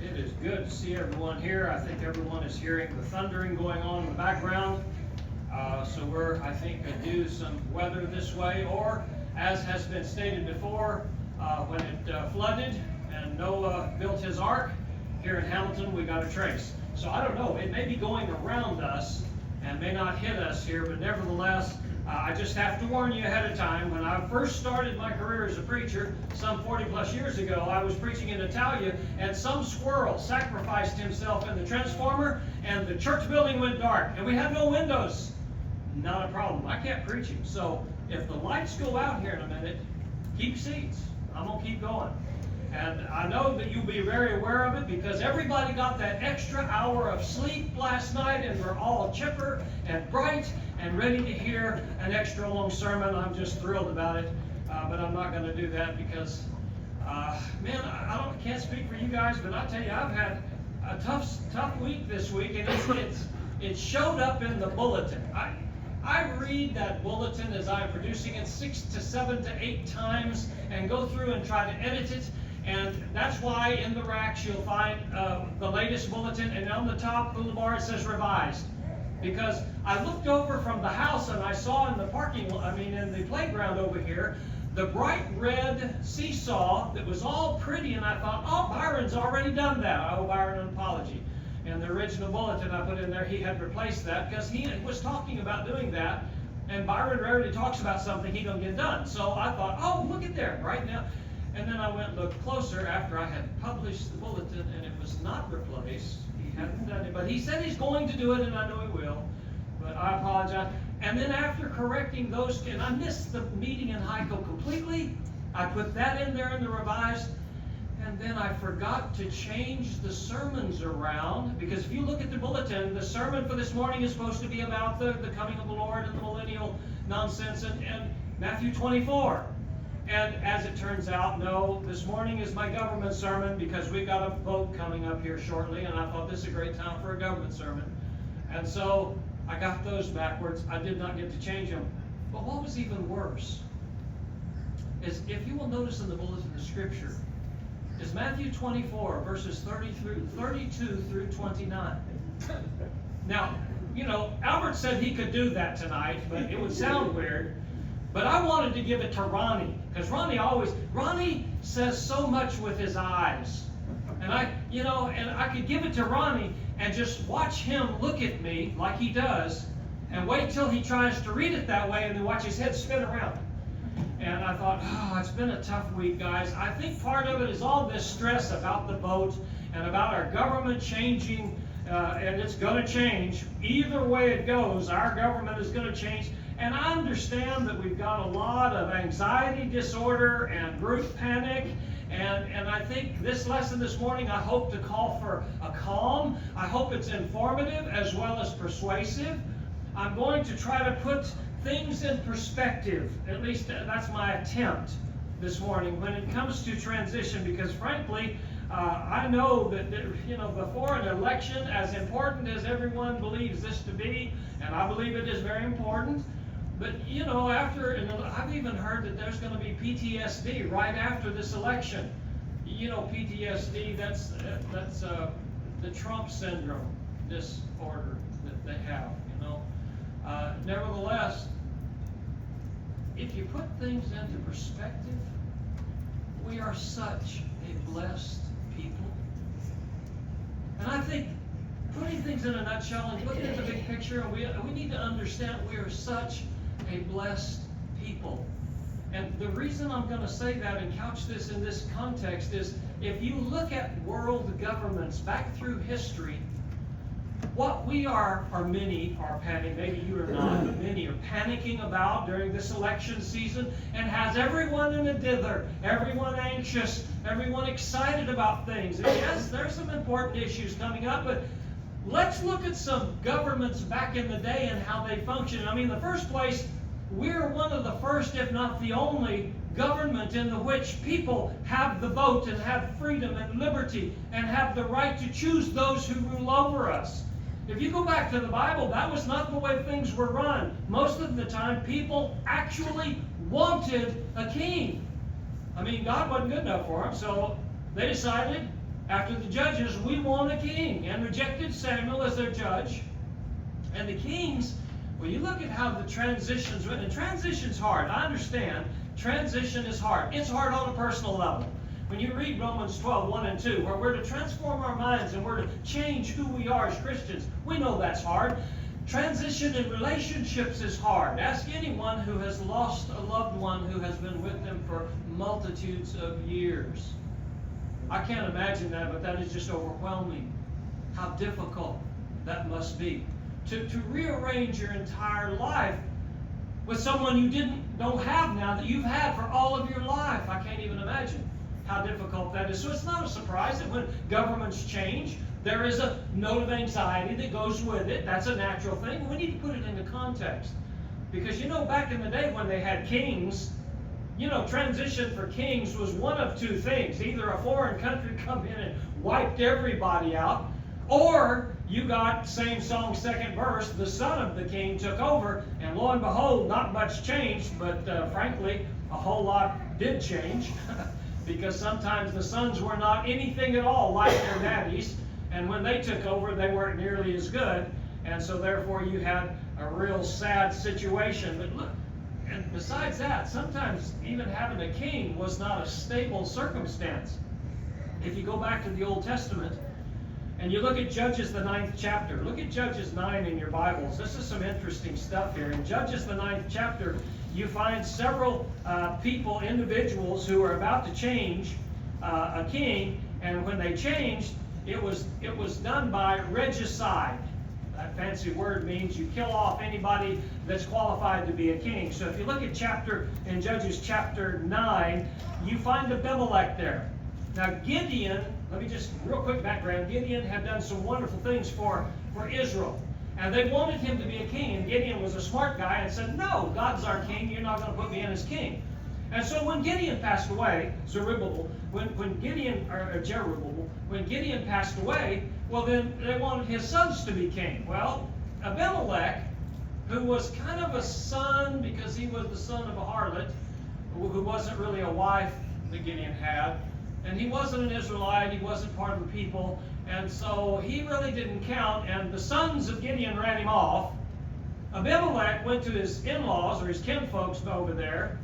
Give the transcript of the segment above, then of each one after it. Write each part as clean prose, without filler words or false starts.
It is good to see everyone here. I think everyone is hearing the thundering going on in the background. So we're, I think, due some weather this way, or as has been stated before, when it flooded and Noah built his ark, here in Hamilton we got a trace. So I don't know, it may be going around us and may not hit us here, but nevertheless, I just have to warn you ahead of time. When I first started my career as a preacher, some 40 plus years ago, I was preaching in Italia, and some squirrel sacrificed himself in the transformer, and the church building went dark, and we had no windows. Not a problem. I kept preaching. So if the lights go out here in a minute, keep seats. I'm going to keep going. And I know that you'll be very aware of it because everybody got that extra hour of sleep last night, and we're all chipper and bright and ready to hear an extra long sermon. I'm just thrilled about it, but I'm not going to do that because, man, I can't speak for you guys, but I tell you, I've had a tough week this week, and it showed up in the bulletin. I read that bulletin as I'm producing it 6 to 7 to 8 times and go through and try to edit it. And that's why in the racks you'll find the latest bulletin, and on the top little bar it says revised. Because I looked over from the house and I saw in the in the playground over here, the bright red seesaw that was all pretty, and I thought, oh, Byron's already done that. I owe Byron an apology. And the original bulletin I put in there, he had replaced that because he was talking about doing that, and Byron rarely talks about something he don't get done. So I thought, oh, look at there right now. And then I went and looked closer after I had published the bulletin, and it was not replaced. He hadn't done it, but he said he's going to do it, and I know he will. But I apologize. And then after correcting those, and I missed the meeting in Heiko completely, I put that in there in the revised, and then I forgot to change the sermons around, because if you look at the bulletin, the sermon for this morning is supposed to be about the coming of the Lord and the millennial nonsense and Matthew 24. And as it turns out, no, this morning is my government sermon because we've got a vote coming up here shortly, and I thought this is a great time for a government sermon. And so I got those backwards. I did not get to change them. But what was even worse is, if you will notice in the bulletin of Scripture, is Matthew 24, verses 32 through 29. Now, you know, Albert said he could do that tonight, but it would sound weird. But I wanted to give it to Ronnie, because Ronnie says so much with his eyes. And I could give it to Ronnie and just watch him look at me like he does, and wait till he tries to read it that way, and then watch his head spin around. And I thought, oh, it's been a tough week, guys. I think part of it is all this stress about the vote and about our government changing, and it's going to change. Either way it goes, our government is going to change. And I understand that we've got a lot of anxiety disorder and group panic. And I think this lesson this morning, I hope to call for a calm. I hope it's informative as well as persuasive. I'm going to try to put things in perspective. At least that's my attempt this morning when it comes to transition, because frankly, I know that, before an election, as important as everyone believes this to be, and I believe it is very important, but I've even heard that there's going to be PTSD right after this election. PTSD, that's the Trump syndrome disorder that they have, Nevertheless, if you put things into perspective, we are such a blessed people. And I think putting things in a nutshell and looking at the big picture, and we need to understand we are such a blessed people. And the reason I'm going to say that and couch this in this context is, if you look at world governments back through history, what we are, or many are panicking, maybe you are not, but many are panicking about during this election season, and has everyone in a dither, everyone anxious, everyone excited about things. And yes, there's some important issues coming up, but let's look at some governments back in the day and how they function. In the first place, we're one of the first, if not the only, government in which people have the vote and have freedom and liberty and have the right to choose those who rule over us. If you go back to the Bible, that was not the way things were run. Most of the time, people actually wanted a king. God wasn't good enough for them, so they decided After the judges, we want a king, and rejected Samuel as their judge. And the kings, well, you look at how the transitions went, and transition's hard. I understand. Transition is hard. It's hard on a personal level. When you read Romans 12, 1 and 2, where we're to transform our minds and we're to change who we are as Christians, we know that's hard. Transition in relationships is hard. Ask anyone who has lost a loved one who has been with them for multitudes of years. I can't imagine that, but that is just overwhelming. How difficult that must be. To rearrange your entire life with someone you don't have now that you've had for all of your life. I can't even imagine how difficult that is. So it's not a surprise that when governments change, there is a note of anxiety that goes with it. That's a natural thing. We need to put it into context. Because back in the day when they had kings, transition for kings was one of two things. Either a foreign country come in and wiped everybody out, or you got, same song, second verse, the son of the king took over, and lo and behold, not much changed, but frankly, a whole lot did change. Because sometimes the sons were not anything at all like their daddies, and when they took over, they weren't nearly as good, and so therefore you had a real sad situation. But look, and besides that, sometimes even having a king was not a stable circumstance. If you go back to the Old Testament, and you look at Judges, the 9th chapter. Look at Judges 9 in your Bibles. This is some interesting stuff here. In Judges, the 9th chapter, you find several people, individuals, who are about to change a king. And when they changed, it was done by regicide. That fancy word means you kill off anybody that's qualified to be a king. So if you look at in Judges chapter 9, you find Abimelech there. Now Gideon, let me just, real quick background, Gideon had done some wonderful things for Israel. And they wanted him to be a king, and Gideon was a smart guy and said, no, God's our king, you're not going to put me in as king. And so when Gideon passed away, Zerubbabel, when Gideon passed away, well then they wanted his sons to be king. Well, Abimelech, who was kind of a son because he was the son of a harlot, who wasn't really a wife that Gideon had, and he wasn't an Israelite, he wasn't part of the people, and so he really didn't count, and the sons of Gideon ran him off. Abimelech went to his in-laws, or his kinfolks over there,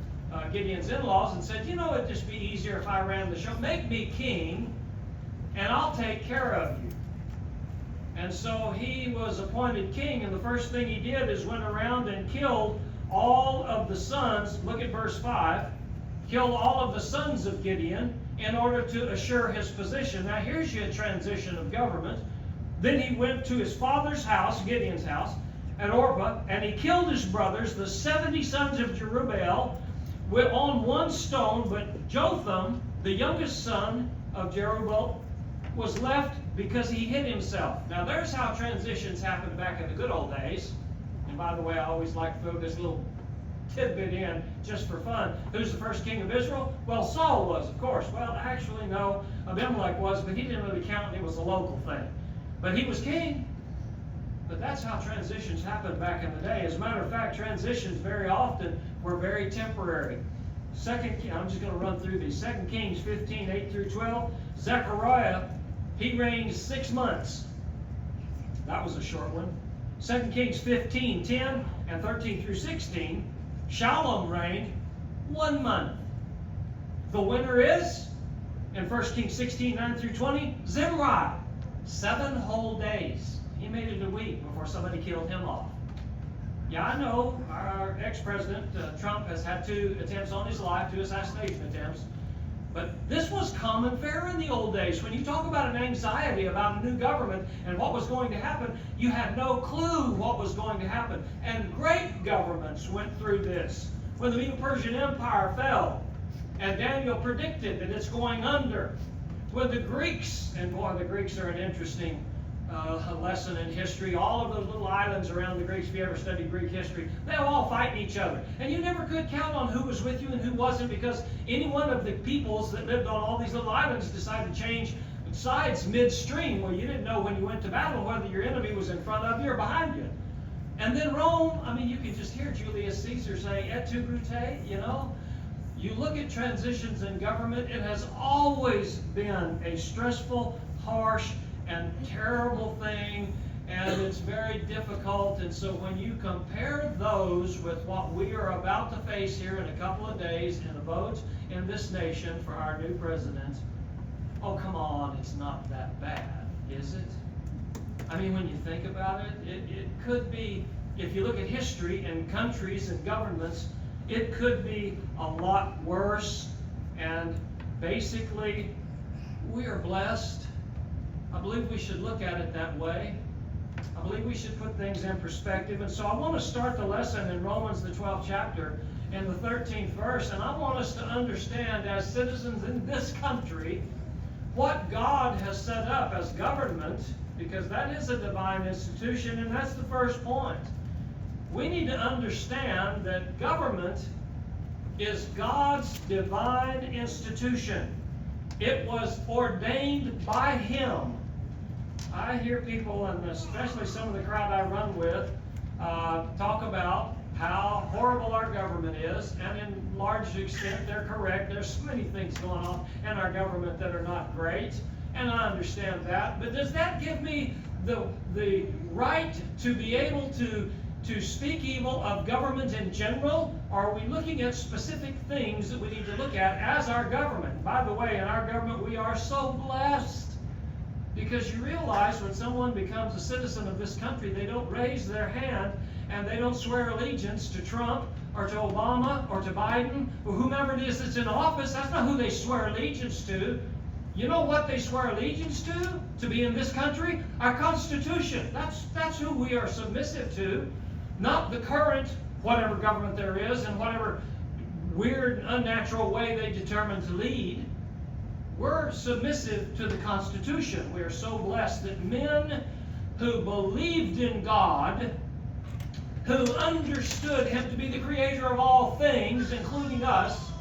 Gideon's in-laws, and said, it'd just be easier if I ran the show. Make me king, and I'll take care of you. And so he was appointed king, and the first thing he did is went around and killed all of the sons, look at verse 5, killed all of the sons of Gideon, in order to assure his position. Now here's your transition of government. Then he went to his father's house, Gideon's house, at Orpah, and he killed his brothers, the 70 sons of Jerubbaal, on one stone, but Jotham, the youngest son of Jerubbaal, was left because he hid himself. Now there's how transitions happened back in the good old days. And by the way, I always like to throw this little tidbit in just for fun. Who's the first king of Israel? Well, Saul was, of course. Well, actually, no, Abimelech was, but he didn't really count. It was a local thing. But he was king. But that's how transitions happened back in the day. As a matter of fact, transitions very often were very temporary. I'm just going to run through these. 2 Kings 15, 8 through 12. Zechariah, he reigned 6 months. That was a short one. 2 Kings 15, 10 and 13 through 16. Shallum reigned 1 month. The winner is, in 1 Kings 16, 9 through 20, Zimri, 7 whole days. He made it a week before somebody killed him off. Yeah, I know our ex-president, Trump, has had 2 attempts on his life, 2 assassination attempts. But this was common fare in the old days. When you talk about an anxiety about a new government and what was going to happen, you had no clue what was going to happen. And great governments went through this. When the Medo-Persian Empire fell, and Daniel predicted that it's going under. When the Greeks, and boy, the Greeks are an interesting lesson in history. All of those little islands around the Greeks, if you ever studied Greek history, they were all fighting each other. And you never could count on who was with you and who wasn't, because any one of the peoples that lived on all these little islands decided to change sides midstream, where you didn't know when you went to battle whether your enemy was in front of you or behind you. And then Rome, I mean, you could just hear Julius Caesar say, et tu, Brute, You look at transitions in government, it has always been a stressful, harsh, and terrible thing, and it's very difficult. And so when you compare those with what we are about to face here in a couple of days in the vote in this nation for our new president, oh, come on, it's not that bad, is it? I mean, when you think about it, it could be, if you look at history and countries and governments, it could be a lot worse. And basically, we are blessed. I believe we should look at it that way. I believe we should put things in perspective. And so I want to start the lesson in Romans, the 12th chapter, in the 13th verse. And I want us to understand, as citizens in this country, what God has set up as government, because that is a divine institution, and that's the first point. We need to understand that government is God's divine institution. It was ordained by Him. I hear people, and especially some of the crowd I run with, talk about how horrible our government is, and in large extent they're correct. There's so many things going on in our government that are not great, and I understand that. But does that give me the right to be able to speak evil of government in general? Or are we looking at specific things that we need to look at as our government? By the way, in our government we are so blessed, because you realize when someone becomes a citizen of this country, they don't raise their hand and they don't swear allegiance to Trump or to Obama or to Biden or whomever it is that's in office. That's not who they swear allegiance to. You know what they swear allegiance to be in this country? Our Constitution. That's who we are submissive to, not the current whatever government there is and whatever weird, unnatural way they determine to lead. We're submissive to the Constitution. We are so blessed that men who believed in God, who understood Him to be the creator of all things, including us,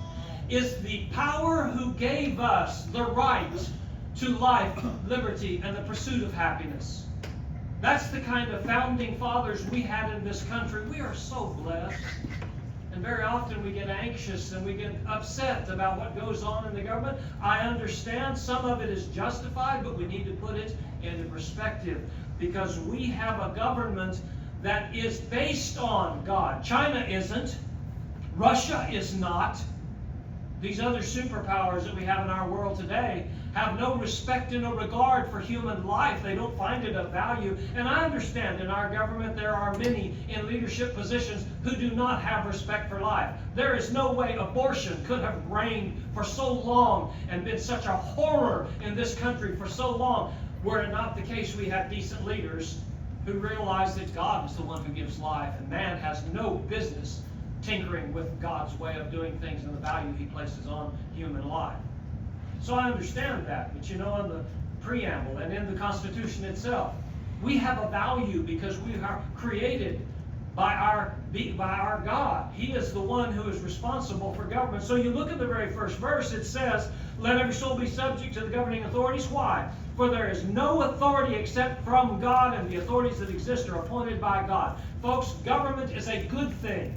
is the power who gave us the right to life, liberty, and the pursuit of happiness. That's the kind of founding fathers we had in this country. We are so blessed. And very often we get anxious and we get upset about what goes on in the government. I understand some of it is justified, but we need to put it into perspective, because we have a government that is based on God. China isn't. Russia is not. These other superpowers that we have in our world today have no respect and no regard for human life. They don't find it of value. And I understand in our government there are many in leadership positions who do not have respect for life. There is no way abortion could have reigned for so long and been such a horror in this country for so long, were it not the case we have decent leaders who realize that God is the one who gives life, and man has no business tinkering with God's way of doing things and the value He places on human life. So I understand that, but you know, in the preamble and in the Constitution itself, we have a value because we are created by our God. He is the one who is responsible for government. So you look at the very first verse, it says, "Let every soul be subject to the governing authorities." Why? For there is no authority except from God, and the authorities that exist are appointed by God. Folks, government is a good thing.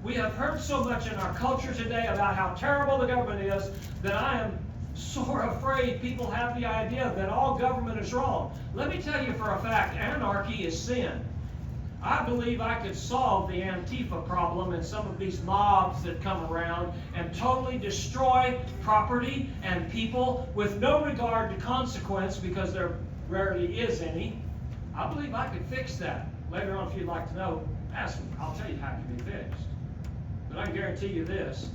We have heard so much in our culture today about how terrible the government is that I am sore afraid people have the idea that all government is wrong. Let me tell you for a fact, anarchy is sin. I believe I could solve the Antifa problem and some of these mobs that come around and totally destroy property and people with no regard to consequence, because there rarely is any. I believe I could fix that. Later on, if you'd like to know, ask me. I'll tell you how it can be fixed. But I can guarantee you this.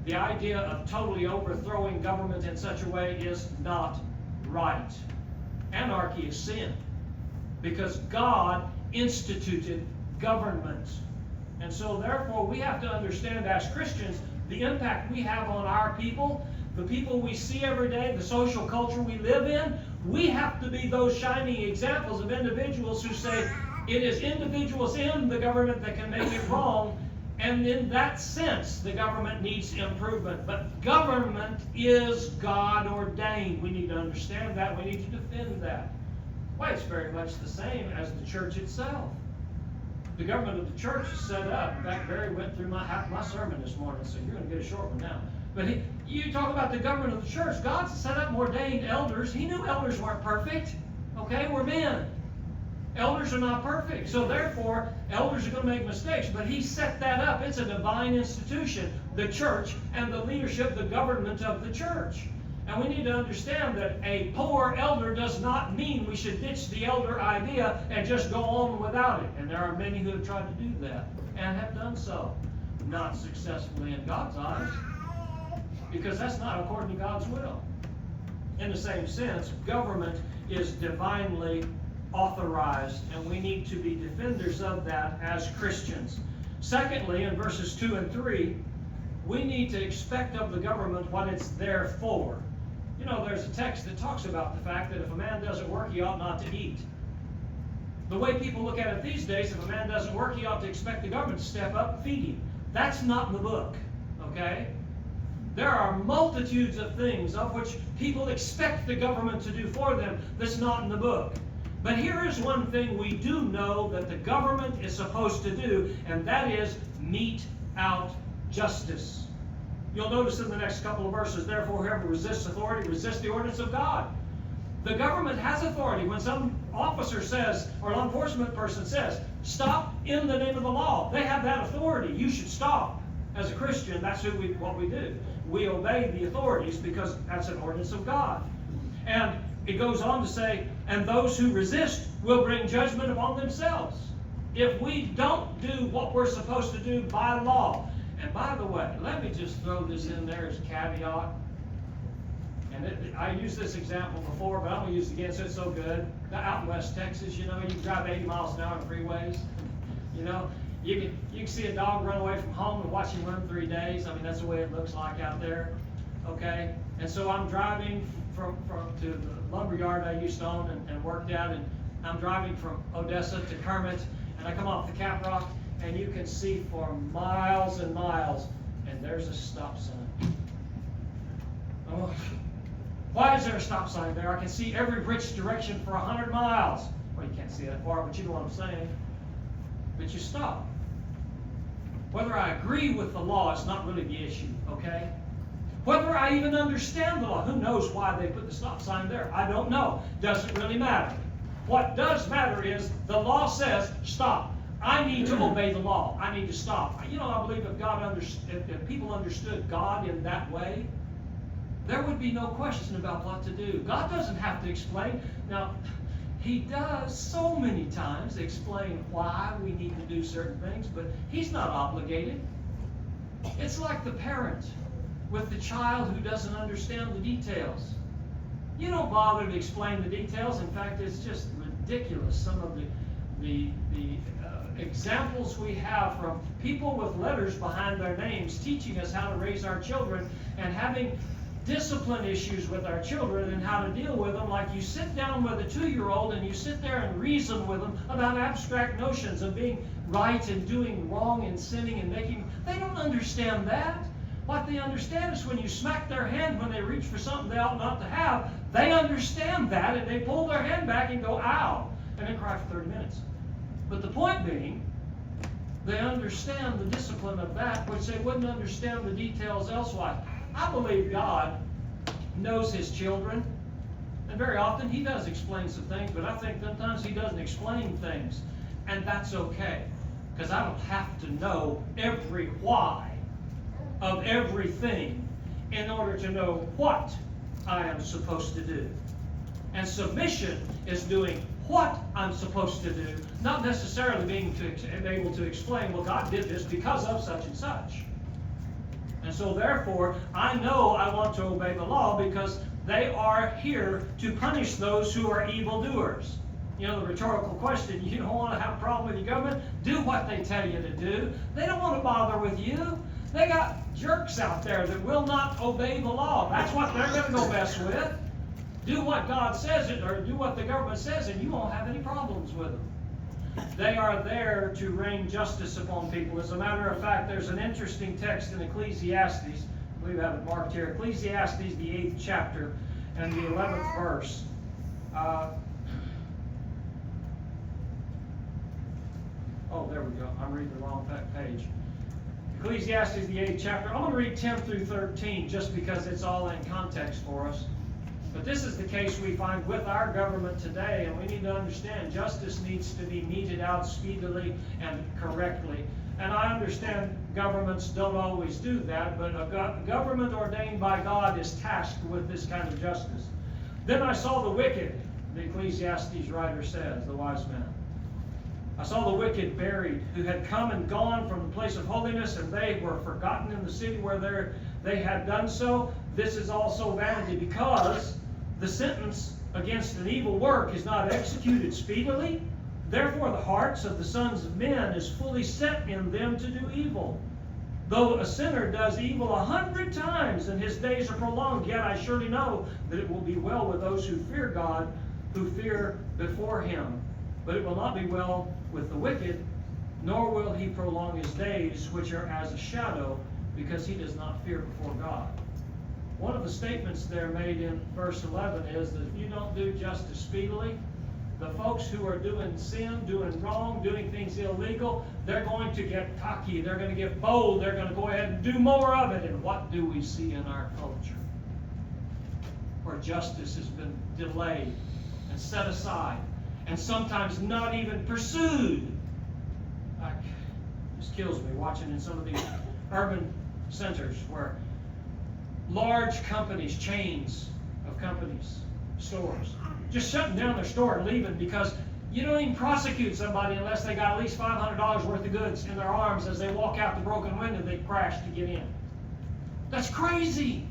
The idea of totally overthrowing government in such a way is not right. Anarchy is sin, because God instituted government. And so therefore we have to understand as Christians the impact we have on our people, the people we see every day, the social culture we live in. We have to be those shining examples of individuals who say it is individuals in the government that can make it wrong. And in that sense, the government needs improvement. But government is God ordained. We need to understand that. We need to defend that. Why, it's very much the same as the church itself. The government of the church is set up. In fact, Barry went through my sermon this morning, so you're going to get a short one now. But you talk about the government of the church. God set up and ordained elders. He knew elders weren't perfect. Okay, we're men. Elders are not perfect. So therefore, elders are going to make mistakes. But He set that up. It's a divine institution, the church, and the leadership, the government of the church. And we need to understand that a poor elder does not mean we should ditch the elder idea and just go on without it. And there are many who have tried to do that and have done so, not successfully in God's eyes, because that's not according to God's will. In the same sense, government is divinely authorized, and we need to be defenders of that as Christians. Secondly, in verses 2 and 3, we need to expect of the government what it's there for. You know, there's a text that talks about the fact that if a man doesn't work, he ought not to eat. The way people look at it these days, if a man doesn't work, he ought to expect the government to step up and feed him. That's not in the book, okay? There are multitudes of things of which people expect the government to do for them that's not in the book. But here is one thing we do know that the government is supposed to do, and that is mete out justice. You'll notice in the next couple of verses, therefore whoever resists authority resists the ordinance of God. The government has authority. When some officer says, or law enforcement person says, stop in the name of the law, they have that authority. You should stop. As a Christian, that's what we do. We obey the authorities because that's an ordinance of God. And it goes on to say, and those who resist will bring judgment upon themselves. If we don't do what we're supposed to do by law. And by the way, let me just throw this in there as a caveat. And I used this example before, but I'm going to use it again, so it's so good. Out in West Texas, you know, you can drive 80 miles an hour on freeways. You know, you can see a dog run away from home and watch him run 3 days. I mean, that's the way it looks like out there. Okay? And so I'm driving from to the lumber yard I used to own and worked at, and I'm driving from Odessa to Kermit, and I come off the Cap Rock, and you can see for miles and miles, and there's a stop sign. Oh, why is there a stop sign there? I can see every which direction for 100 miles. Well, you can't see that far, but you know what I'm saying. But you stop. Whether I agree with the law is not really the issue, okay? Whether I even understand the law, who knows why they put the stop sign there? I don't know. Doesn't really matter. What does matter is the law says stop. I need to obey the law. I need to stop. You know, I believe if people understood God in that way, there would be no question about what to do. God doesn't have to explain. Now, He does so many times explain why we need to do certain things, but He's not obligated. It's like the parent with the child who doesn't understand the details. You don't bother to explain the details. In fact, it's just ridiculous. Some of the examples we have from people with letters behind their names teaching us how to raise our children and having discipline issues with our children and how to deal with them. Like you sit down with a 2-year-old and you sit there and reason with them about abstract notions of being right and doing wrong and sinning and making. They don't understand that. What they understand is when you smack their hand when they reach for something they ought not to have, they understand that and they pull their hand back and go, ow, and then cry for 30 minutes. But the point being, they understand the discipline of that, which they wouldn't understand the details elsewise. I believe God knows His children, and very often He does explain some things, but I think sometimes He doesn't explain things, and that's okay, because I don't have to know every why of everything in order to know what I am supposed to do. And submission is doing what I'm supposed to do, not necessarily being able to explain, well, God did this because of such and such. And so therefore, I know I want to obey the law because they are here to punish those who are evildoers. You know, the rhetorical question, you don't want to have a problem with your government? Do what they tell you to do. They don't want to bother with you. They got jerks out there that will not obey the law. That's what they're going to go mess with. Do what God says it, or do what the government says, and you won't have any problems with them. They are there to rain justice upon people. As a matter of fact, there's an interesting text in Ecclesiastes. I believe I have it marked here. Ecclesiastes, the 8th chapter, and the 11th verse. Oh, there we go. I'm reading the wrong page. Ecclesiastes, the 8th chapter. I'm going to read 10 through 13 just because it's all in context for us. But this is the case we find with our government today, and we need to understand justice needs to be meted out speedily and correctly. And I understand governments don't always do that, but a government ordained by God is tasked with this kind of justice. Then I saw the wicked, the Ecclesiastes writer says, the wise man. I saw the wicked buried, who had come and gone from the place of holiness, and they were forgotten in the city where they had done so. This is also vanity, because the sentence against an evil work is not executed speedily. Therefore the hearts of the sons of men is fully set in them to do evil. Though a sinner does evil 100 times and his days are prolonged, yet I surely know that it will be well with those who fear God, who fear before him. But it will not be well with the wicked, nor will he prolong his days, which are as a shadow, because he does not fear before God. One of the statements there made in verse 11 is that if you don't do justice speedily, the folks who are doing sin, doing wrong, doing things illegal, they're going to get cocky, they're going to get bold, they're going to go ahead and do more of it. And what do we see in our culture? Where justice has been delayed and set aside, and sometimes not even pursued. This kills me watching in some of these urban centers where large companies, chains of companies, stores, just shutting down their store and leaving because you don't even prosecute somebody unless they got at least $500 worth of goods in their arms as they walk out the broken window they crashed to get in. That's crazy.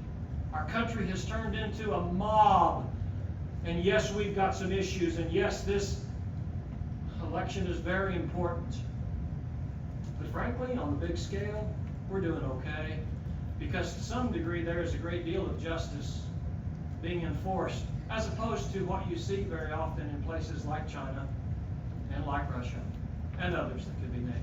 Our country has turned into a mob. And yes, we've got some issues, and yes, this election is very important. But frankly, on the big scale, we're doing okay, because to some degree there is a great deal of justice being enforced, as opposed to what you see very often in places like China and like Russia and others that could be named.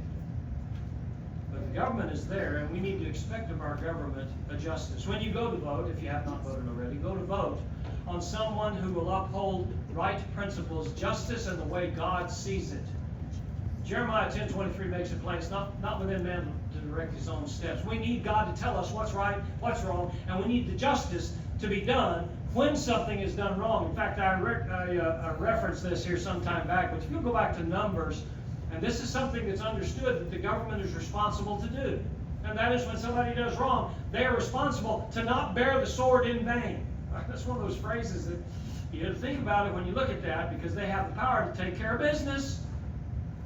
But the government is there, and we need to expect of our government a justice. When you go to vote, if you have not voted already, go to vote on someone who will uphold right principles, justice, and the way God sees it. Jeremiah 10:23 makes it plain. It's not within man to direct his own steps. We need God to tell us what's right, what's wrong, and we need the justice to be done when something is done wrong. In fact, I referenced this here some time back, but if you go back to Numbers, and this is something that's understood that the government is responsible to do, and that is when somebody does wrong, they are responsible to not bear the sword in vain. That's one of those phrases that you have to think about it when you look at that, because they have the power to take care of business.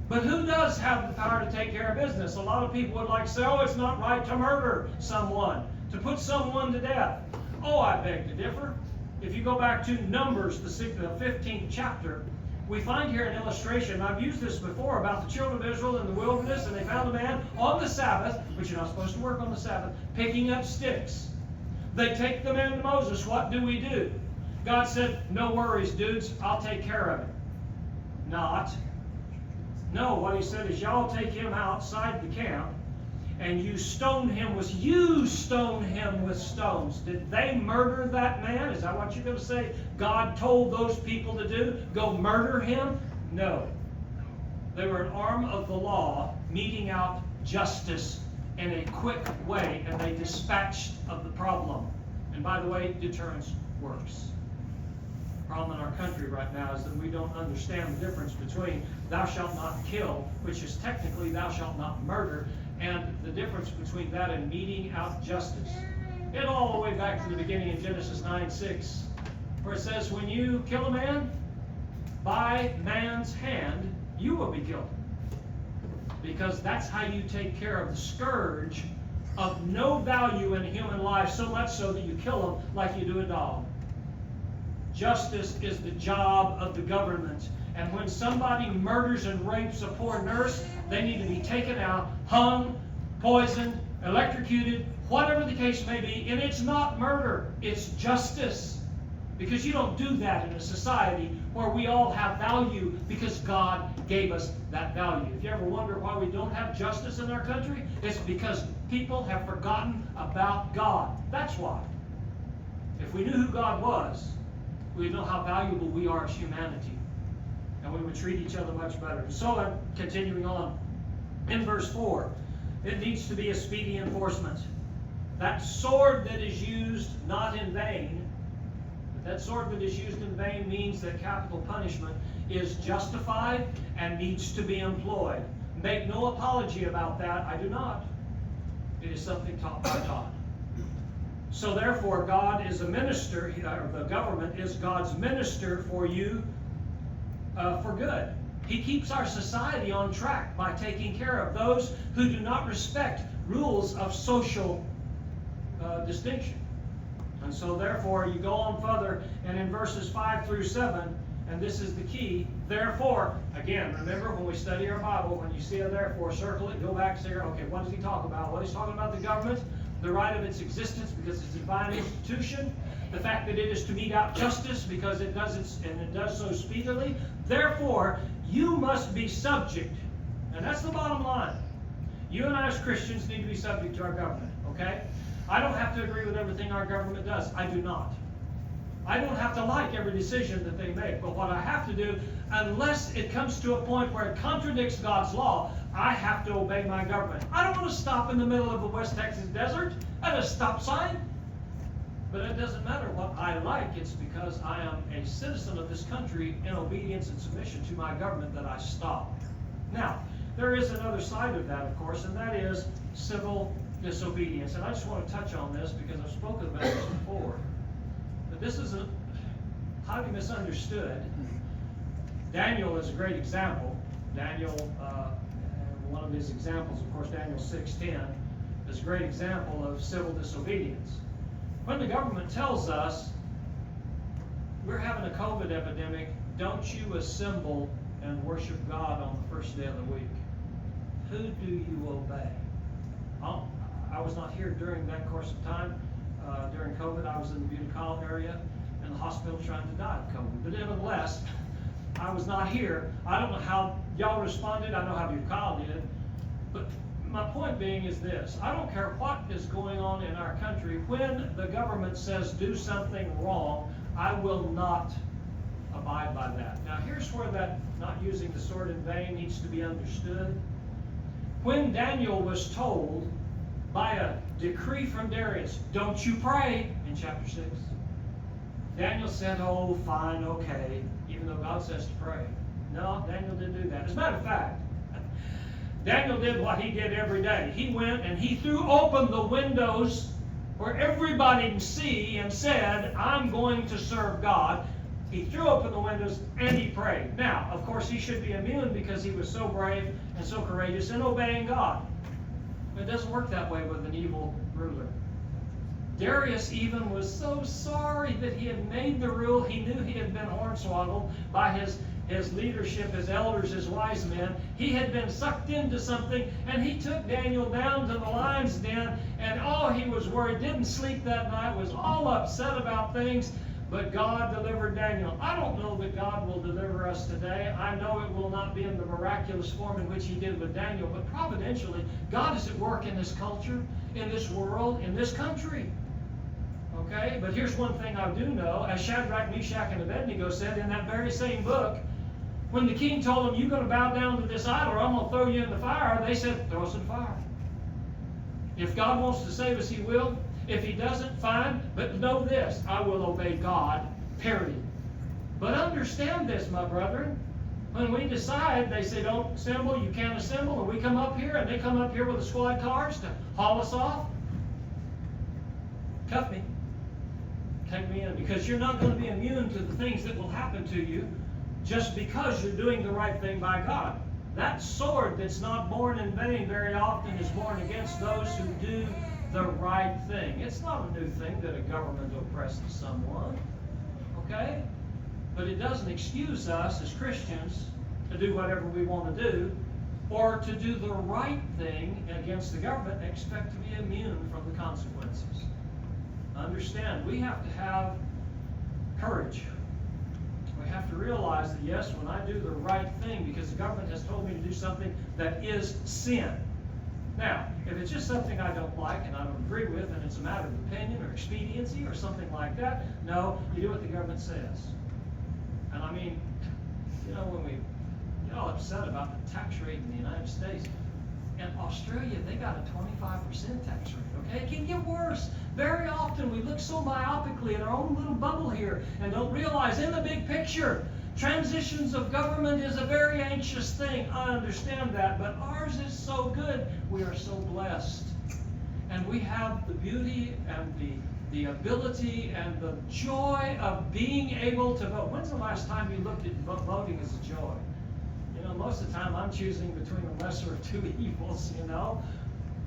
But who does have the power to take care of business? A lot of people would like to say, oh, it's not right to murder someone, to put someone to death. Oh, I beg to differ. If you go back to Numbers, the 15th chapter, we find here an illustration. I've used this before about the children of Israel in the wilderness, and they found a man on the Sabbath, which you're not supposed to work on the Sabbath, picking up sticks. They take the man to Moses. What do we do? God said, no worries, dudes. I'll take care of it. Not. No, what he said is, y'all take him outside the camp, and you stone him with stones. Did they murder that man? Is that what you're going to say? God told those people to do? Go murder him? No. They were an arm of the law, meting out justice in a quick way, and they dispatched of the problem. And by the way, deterrence works. The problem in our country right now is that we don't understand the difference between thou shalt not kill, which is technically thou shalt not murder, and the difference between that and meting out justice. And all the way back to the beginning in Genesis 9:6, where it says, when you kill a man, by man's hand, you will be killed. Because that's how you take care of the scourge of no value in human life, so much so that you kill them like you do a dog. Justice is the job of the government. And when somebody murders and rapes a poor nurse, they need to be taken out, hung, poisoned, electrocuted, whatever the case may be. And it's not murder, it's justice. Because you don't do that in a society where we all have value because God gave us that value. If you ever wonder why we don't have justice in our country, it's because people have forgotten about God. That's why. If we knew who God was, we'd know how valuable we are as humanity. And we would treat each other much better. So, continuing on, in verse 4, It needs to be a speedy enforcement. That sword that is used not in vain, but that sword that is used in vain means that capital punishment is justified and needs to be employed. Make no apology about that. I do not. It is something taught by God. So therefore, God is a minister, or the government is God's minister for you for good. He keeps our society on track by taking care of those who do not respect rules of social distinction. And so therefore, you go on further, and in verses 5 through 7, and this is the key, therefore, again, remember when we study our Bible, when you see a therefore, circle it, go back, say, okay, what does he talk about? Well, he's talking about the government, the right of its existence because it's a divine institution, the fact that it is to mete out justice because it does so speedily. Therefore, you must be subject, and that's the bottom line. You and I as Christians need to be subject to our government, okay? I don't have to agree with everything our government does. I do not. I don't have to like every decision that they make, but what I have to do, unless it comes to a point where it contradicts God's law, I have to obey my government. I don't want to stop in the middle of a West Texas desert at a stop sign. But it doesn't matter what I like. It's because I am a citizen of this country in obedience and submission to my government that I stop. Now, there is another side of that, of course, and that is civil disobedience. And I just want to touch on this because I've spoken about this before. But this is highly misunderstood. Daniel is a great example. Daniel, one of his examples, of course, Daniel 6:10, is a great example of civil disobedience. When the government tells us we're having a COVID epidemic, don't you assemble and worship God on the first day of the week, who do you obey? I was not here during that course of time. During COVID, I was in the Butte College area in the hospital trying to die of COVID. But nevertheless, I was not here. I don't know how y'all responded. I know how Butte College did. But my point being is this. I don't care what is going on in our country. When the government says do something wrong, I will not abide by that. Now here's where that not using the sword in vain needs to be understood. When Daniel was told by a decree from Darius, don't you pray, in chapter 6, Daniel said, oh, fine, okay, even though God says to pray. No, Daniel didn't do that. As a matter of fact, Daniel did what he did every day. He went and he threw open the windows where everybody can see and said, I'm going to serve God. He threw open the windows and he prayed. Now, of course, he should be immune because he was so brave and so courageous in obeying God. But it doesn't work that way with an evil ruler. Darius even was so sorry that he had made the rule. He knew he had been hornswoggled by his leadership, his elders, his wise men. He had been sucked into something, and he took Daniel down to the lion's den, and he was worried, didn't sleep that night, was all upset about things, but God delivered Daniel. I don't know that God will deliver us today. I know it will not be in the miraculous form in which he did with Daniel, but providentially, God is at work in this culture, in this world, in this country. Okay, but here's one thing I do know. As Shadrach, Meshach, and Abednego said in that very same book, when the king told them, you're going to bow down to this idol or I'm going to throw you in the fire, they said, throw us in the fire. If God wants to save us, he will. If he doesn't, fine. But know this, I will obey God, period. But understand this, my brethren. When we decide, they say, don't assemble, you can't assemble, and we come up here, and they come up here with the squad cars to haul us off, cuff me. Take me in, because you're not going to be immune to the things that will happen to you just because you're doing the right thing by God. That sword that's not born in vain very often is born against those who do the right thing. It's not a new thing that a government oppresses someone, okay? But it doesn't excuse us as Christians to do whatever we want to do or to do the right thing against the government and expect to be immune from the consequences. Understand, we have to have courage. We have to realize that, yes, when I do the right thing, because the government has told me to do something that is sin. Now, if it's just something I don't like and I don't agree with, and it's a matter of opinion or expediency or something like that, no, you do what the government says. And I mean, when we get all upset about the tax rate in the United States, In Australia, they got a 25% tax rate, okay? It can get worse. Very often we look so myopically at our own little bubble here and don't realize in the big picture, transitions of government is a very anxious thing. I understand that, but ours is so good. We are so blessed. And we have the beauty and the ability and the joy of being able to vote. When's the last time you looked at voting as a joy? You know, most of the time I'm choosing between the lesser of two evils, you know.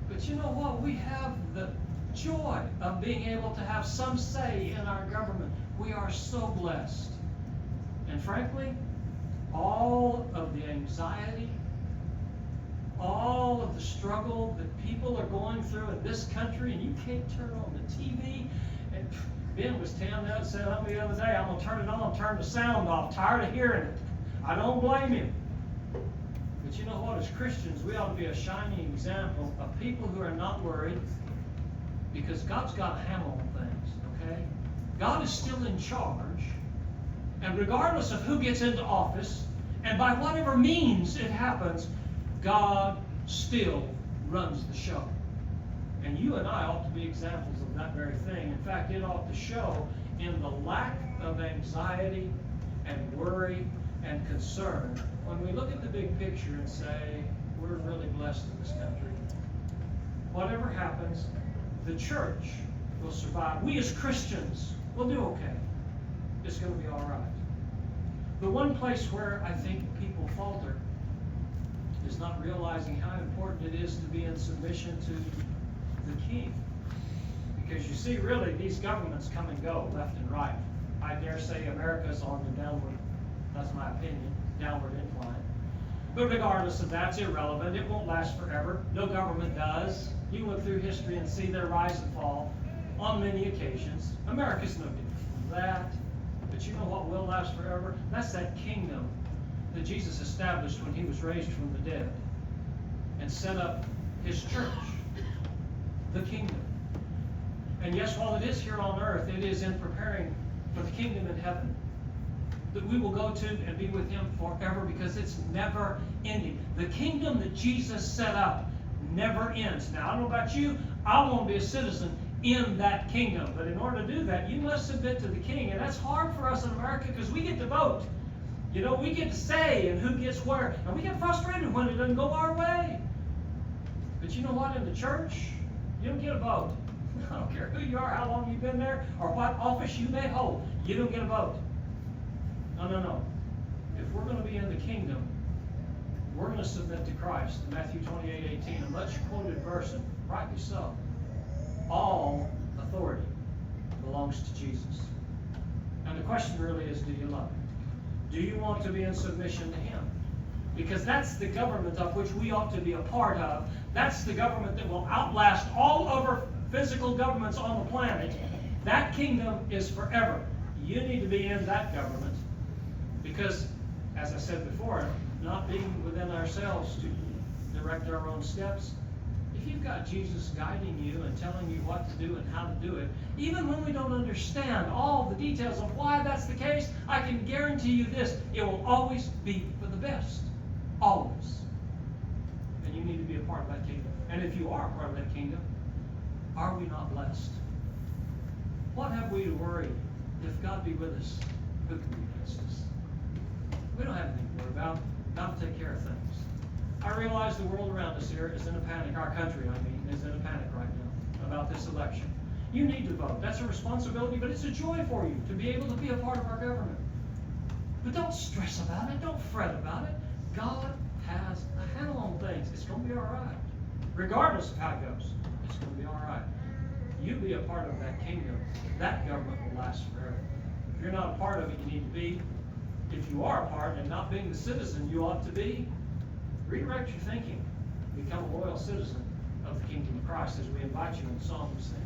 But you know what? We have the joy of being able to have some say in our government. We are so blessed. And frankly, all of the anxiety, all of the struggle that people are going through in this country, and you can't turn on the TV. And Ben was telling me the other day, I'm going to turn it on, turn the sound off, tired of hearing it. I don't blame him. But you know what? As Christians, we ought to be a shining example of people who are not worried, because God's got a handle on things, okay? God is still in charge. And regardless of who gets into office, and by whatever means it happens, God still runs the show. And you and I ought to be examples of that very thing. In fact, it ought to show in the lack of anxiety and worry and concern when we look at the big picture and say, we're really blessed in this country. Whatever happens, the church will survive. We as Christians will do okay. It's going to be all right. The one place where I think people falter is not realizing how important it is to be in submission to the king. Because you see, really, these governments come and go left and right. I dare say America's on the downward, that's my opinion, downward incline. But regardless of that, it's irrelevant. It won't last forever. No government does. You can look through history and see their rise and fall on many occasions. America's no different from that. But you know what will last forever? That's that kingdom that Jesus established when he was raised from the dead and set up his church, the kingdom. And yes, while it is here on earth, it is in preparing for the kingdom in heaven that we will go to and be with him forever, because it's never ending. The kingdom that Jesus set up never ends. Now, I don't know about you, I want to be a citizen in that kingdom. But in order to do that, you must submit to the king. And that's hard for us in America because we get to vote. You know, we get to say and who gets where. And we get frustrated when it doesn't go our way. But you know what? In the church, you don't get a vote. I don't care who you are, how long you've been there, or what office you may hold. You don't get a vote. No. If we're going to be in the kingdom, we're going to submit to Christ. Matthew 28:18, a much quoted verse, and rightly so. All authority belongs to Jesus. And the question really is, do you love him? Do you want to be in submission to him? Because that's the government of which we ought to be a part of. That's the government that will outlast all other physical governments on the planet. That kingdom is forever. You need to be in that government because, as I said before, not being within ourselves to direct our own steps. If you've got Jesus guiding you and telling you what to do and how to do it, even when we don't understand all the details of why that's the case, I can guarantee you this, it will always be for the best. Always. And you need to be a part of that kingdom. And if you are a part of that kingdom, are we not blessed? What have we to worry? If God be with us, who can be against us? We don't have anything to worry about. God will take care of things. I realize the world around us here is in a panic. Our country, is in a panic right now about this election. You need to vote. That's a responsibility, but it's a joy for you to be able to be a part of our government. But don't stress about it. Don't fret about it. God has a handle on things. It's going to be all right. Regardless of how it goes, it's going to be all right. You be a part of that kingdom. That government will last forever. If you're not a part of it, you need to be. If you are a part and not being the citizen you ought to be, redirect your thinking. Become a loyal citizen of the kingdom of Christ as we invite you in the song we sing.